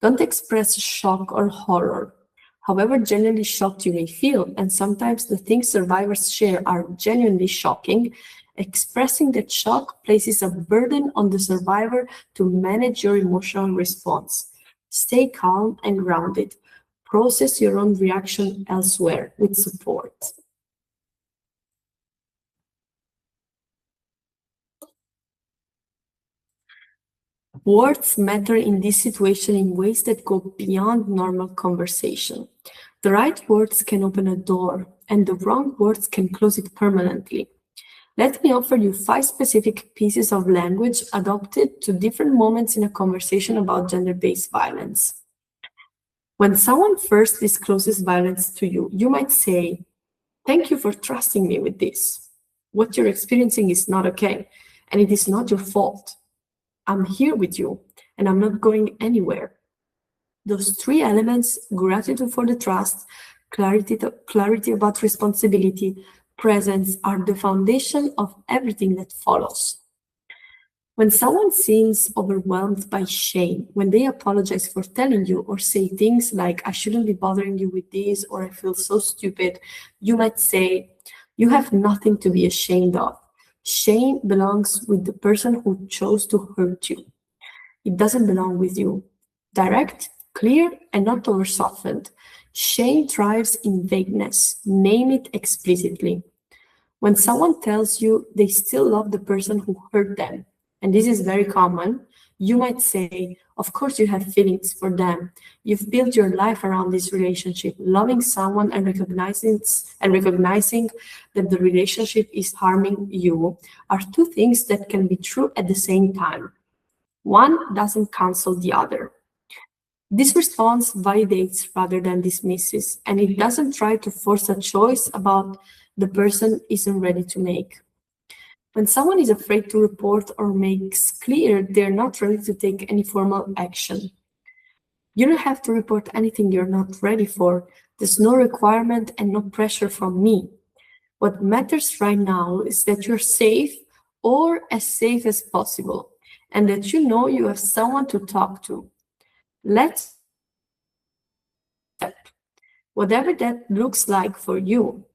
Don't express shock or horror. However genuinely shocked you may feel, and sometimes the things survivors share are genuinely shocking, expressing that shock places a burden on the survivor to manage your emotional response. Stay calm and grounded. Process your own reaction elsewhere with support. Words matter in this situation in ways that go beyond normal conversation. The right words can open a door, and the wrong words can close it permanently. Let me offer you 5 specific pieces of language adopted to different moments in a conversation about gender-based violence. When someone first discloses violence to you, you might say, "Thank you for trusting me with this. What you're experiencing is not okay, and it is not your fault. I'm here with you, and I'm not going anywhere." Those 3 elements, gratitude for the trust, clarity about responsibility, presence, are the foundation of everything that follows. When someone seems overwhelmed by shame, when they apologize for telling you or say things like, "I shouldn't be bothering you with this," or "I feel so stupid," you might say, "You have nothing to be ashamed of. Shame belongs with the person who chose to hurt you. It doesn't belong with you." Direct, clear, and not over-softened. Shame thrives in vagueness. Name it explicitly. When someone tells you they still love the person who hurt them, and this is very common, you might say, "Of course you have feelings for them. You've built your life around this relationship." Loving someone and recognizing that the relationship is harming you are 2 things that can be true at the same time. One doesn't cancel the other. This response validates rather than dismisses, and it doesn't try to force a choice about the person isn't ready to make. When someone is afraid to report or makes clear they're not ready to take any formal action, you don't have to report anything you're not ready for. There's no requirement and no pressure from me. What matters right now is that you're safe or as safe as possible, and that you know you have someone to talk to. Let's step, whatever that looks like for you.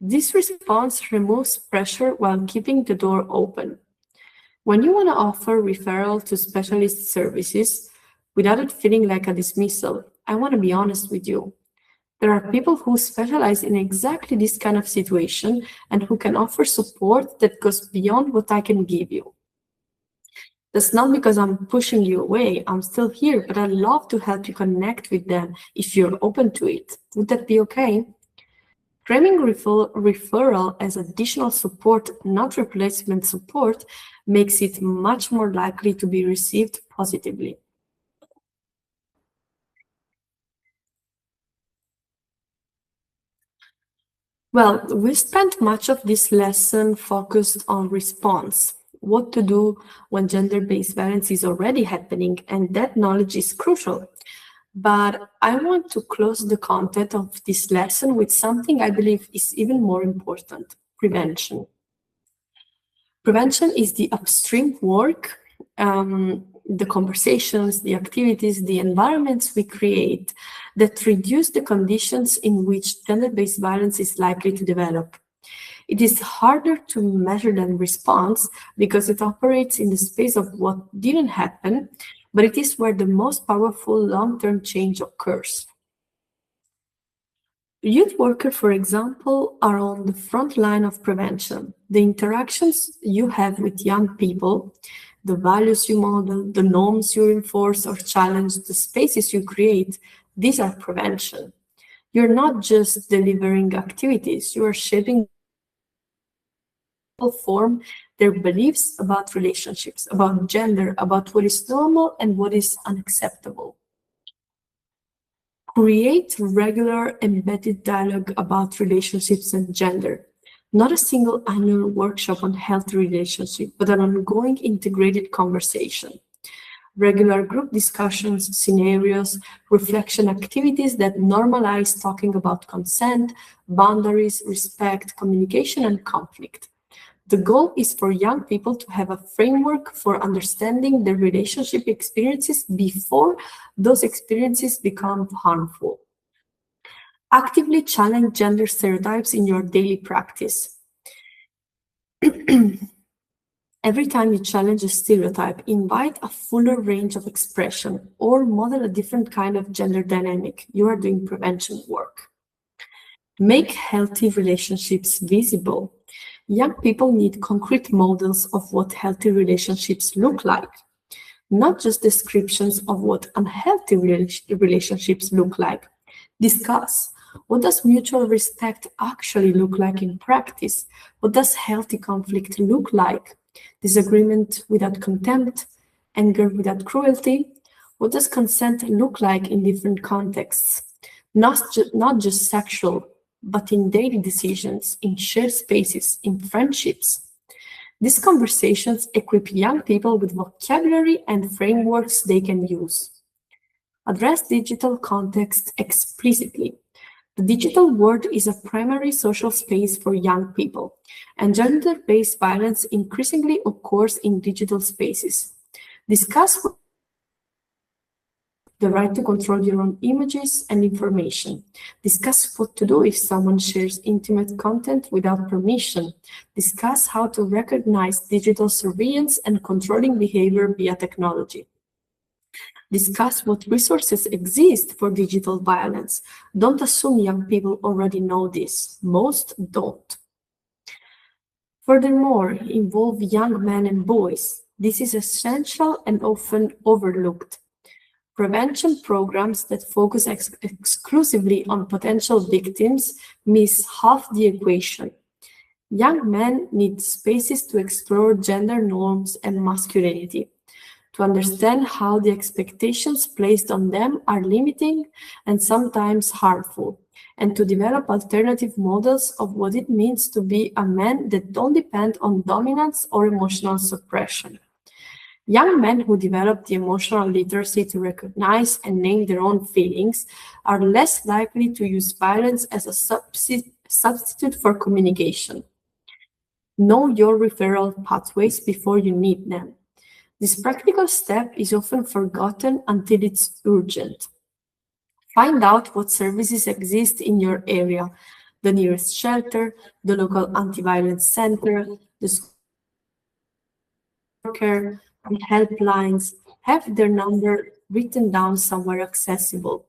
This response removes pressure while keeping the door open. When you want to offer referral to specialist services without it feeling like a dismissal, I want to be honest with you. There are people who specialize in exactly this kind of situation and who can offer support that goes beyond what I can give you. That's not because I'm pushing you away. I'm still here, but I'd love to help you connect with them if you're open to it. Would that be okay? Framing referral as additional support, not replacement support, makes it much more likely to be received positively. Well, we spent much of this lesson focused on response, what to do when gender-based violence is already happening, and that knowledge is crucial. But I want to close the content of this lesson with something I believe is even more important: prevention. Prevention is the upstream work the conversations, the activities, the environments we create that reduce the conditions in which gender-based violence is likely to develop. It is harder to measure than response because it operates in the space of what didn't happen, but it is where the most powerful long-term change occurs. Youth workers, for example, are on the front line of prevention. The interactions you have with young people, the values you model, the norms you enforce or challenge, the spaces you create, these are prevention. You're not just delivering activities, you are shaping form their beliefs about relationships, about gender, about what is normal and what is unacceptable. Create regular embedded dialogue about relationships and gender. Not a single annual workshop on healthy relationship, but an ongoing integrated conversation. Regular group discussions, scenarios, reflection activities that normalize talking about consent, boundaries, respect, communication, and conflict. The goal is for young people to have a framework for understanding their relationship experiences before those experiences become harmful. Actively challenge gender stereotypes in your daily practice. Every time you challenge a stereotype, invite a fuller range of expression or model a different kind of gender dynamic. You are doing prevention work. Make healthy relationships visible. Young people need concrete models of what healthy relationships look like, not just descriptions of what unhealthy relationships look like. Discuss, what does mutual respect actually look like in practice? What does healthy conflict look like? Disagreement without contempt, anger without cruelty. What does consent look like in different contexts? Not just sexual, but in daily decisions, in shared spaces, in friendships. These conversations equip young people with vocabulary and frameworks they can use. Address digital context explicitly. The digital world is a primary social space for young people, and gender-based violence increasingly occurs in digital spaces. Discuss the right to control your own images and information. Discuss what to do if someone shares intimate content without permission. Discuss how to recognize digital surveillance and controlling behavior via technology. Discuss what resources exist for digital violence. Don't assume young people already know this. Most don't. Furthermore, involve young men and boys. This is essential and often overlooked. Prevention programs that focus exclusively on potential victims miss half the equation. Young men need spaces to explore gender norms and masculinity, to understand how the expectations placed on them are limiting and sometimes harmful, and to develop alternative models of what it means to be a man that don't depend on dominance or emotional suppression. Young men who develop the emotional literacy to recognize and name their own feelings are less likely to use violence as a substitute for communication. Know your referral pathways before you need them. This practical step is often forgotten until it's urgent. Find out what services exist in your area, the nearest shelter, the local anti-violence center, the school care, the helplines. Have their number written down somewhere accessible.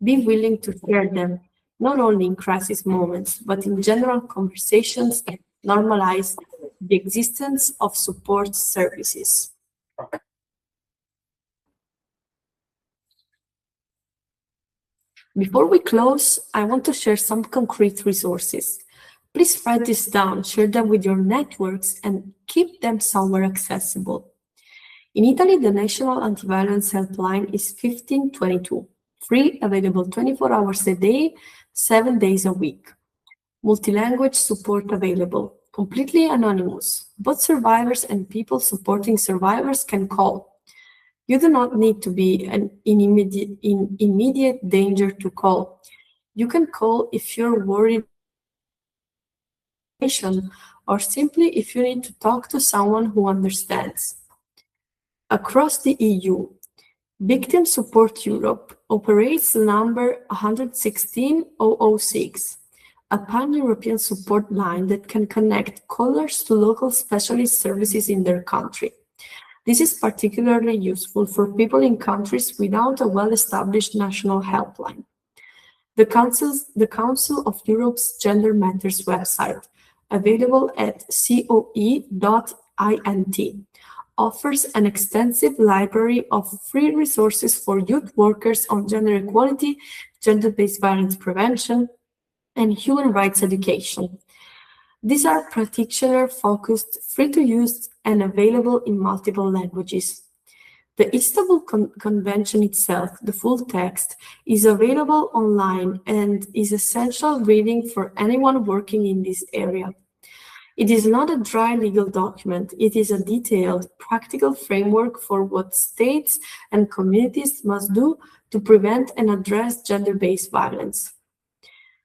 Be willing to share them, not only in crisis moments, but in general conversations that normalize the existence of support services. Before we close, I want to share some concrete resources. Please write this down, share them with your networks, and keep them somewhere accessible. In Italy, the National Anti-Violence Helpline is 1522, free, available 24 hours a day, 7 days a week. Multi-language support available, completely anonymous. Both survivors and people supporting survivors can call. You do not need to be in immediate danger to call. You can call if you're worried or simply if you need to talk to someone who understands. Across the EU, Victim Support Europe operates the number 116006, a pan-European support line that can connect callers to local specialist services in their country. This is particularly useful for people in countries without a well-established national helpline. The Council of Europe's Gender Matters website, available at coe.int, offers an extensive library of free resources for youth workers on gender equality, gender-based violence prevention, and human rights education. These are practitioner-focused, free-to-use, and available in multiple languages. The Istanbul Convention itself, the full text, is available online and is essential reading for anyone working in this area. It is not a dry legal document. It is a detailed, practical framework for what states and communities must do to prevent and address gender-based violence.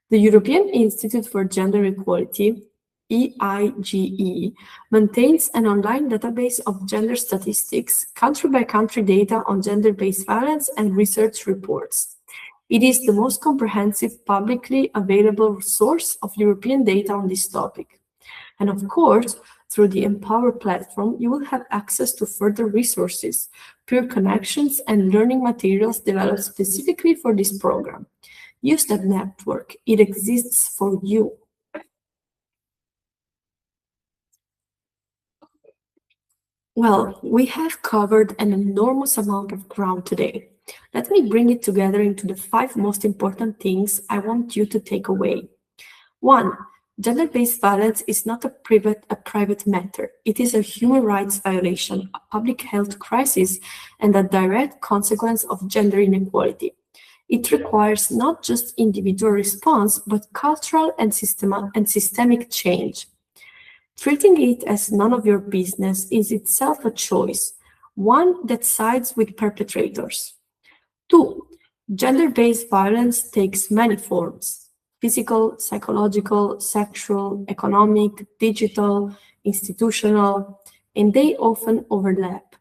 The European Institute for Gender Equality, EIGE, maintains an online database of gender statistics, country-by-country data on gender-based violence and research reports. It is the most comprehensive publicly available source of European data on this topic. And of course, through the EmpowHer platform, you will have access to further resources, peer connections, and learning materials developed specifically for this program. Use that network. It exists for you. Well, we have covered an enormous amount of ground today. Let me bring it together into the 5 most important things I want you to take away. 1. Gender-based violence is not a private matter. It is a human rights violation, a public health crisis, and a direct consequence of gender inequality. It requires not just individual response, but cultural and systemic change. Treating it as none of your business is itself a choice, one that sides with perpetrators. 2. Gender-based violence takes many forms: physical, psychological, sexual, economic, digital, institutional, and they often overlap.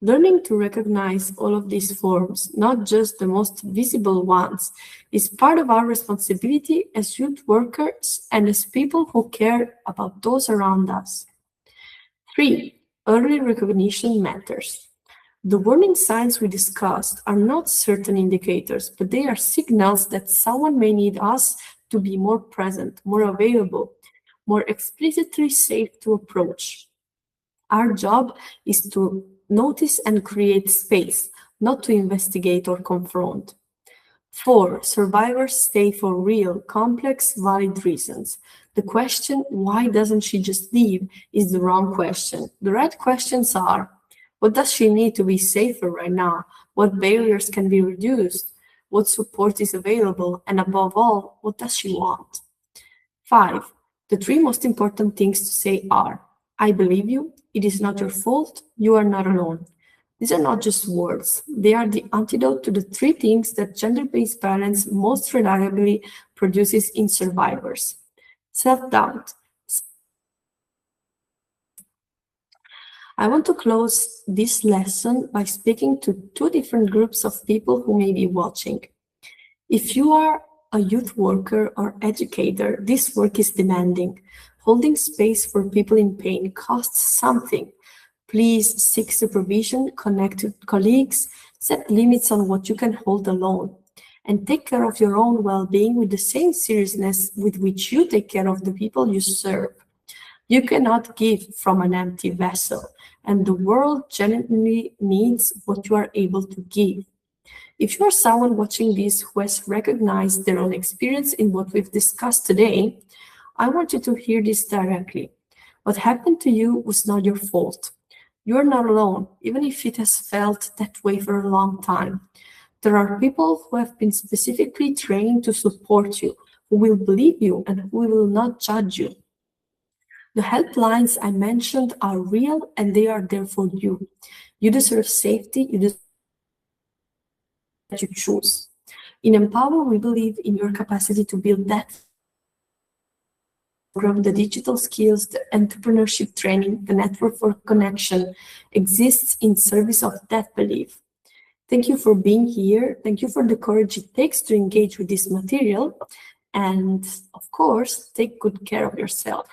Learning to recognize all of these forms, not just the most visible ones, is part of our responsibility as youth workers and as people who care about those around us. 3. Early recognition matters. The warning signs we discussed are not certain indicators, but they are signals that someone may need us to be more present, more available, more explicitly safe to approach. Our job is to notice and create space, not to investigate or confront. 4. Survivors stay for real, complex, valid reasons. The question, why doesn't she just leave, is the wrong question. The right questions are, what does she need to be safer right now? What barriers can be reduced? What support is available? And above all, what does she want? 5. The 3 most important things to say are, I believe you, it is not your fault, you are not alone. These are not just words. They are the antidote to the 3 things that gender-based violence most reliably produces in survivors: self-doubt. I want to close this lesson by speaking to 2 different groups of people who may be watching. If you are a youth worker or educator, this work is demanding. Holding space for people in pain costs something. Please seek supervision, connect with colleagues, set limits on what you can hold alone, and take care of your own well-being with the same seriousness with which you take care of the people you serve. You cannot give from an empty vessel, and the world genuinely needs what you are able to give. If you are someone watching this who has recognized their own experience in what we've discussed today, I want you to hear this directly. What happened to you was not your fault. You are not alone, even if it has felt that way for a long time. There are people who have been specifically trained to support you, who will believe you, and who will not judge you. The helplines I mentioned are real, and they are there for you. You deserve safety, you deserve that you choose. In EmpowHer, we believe in your capacity to build that program, the digital skills, the entrepreneurship training, the network for connection exists in service of that belief. Thank you for being here. Thank you for the courage it takes to engage with this material. And of course, take good care of yourself.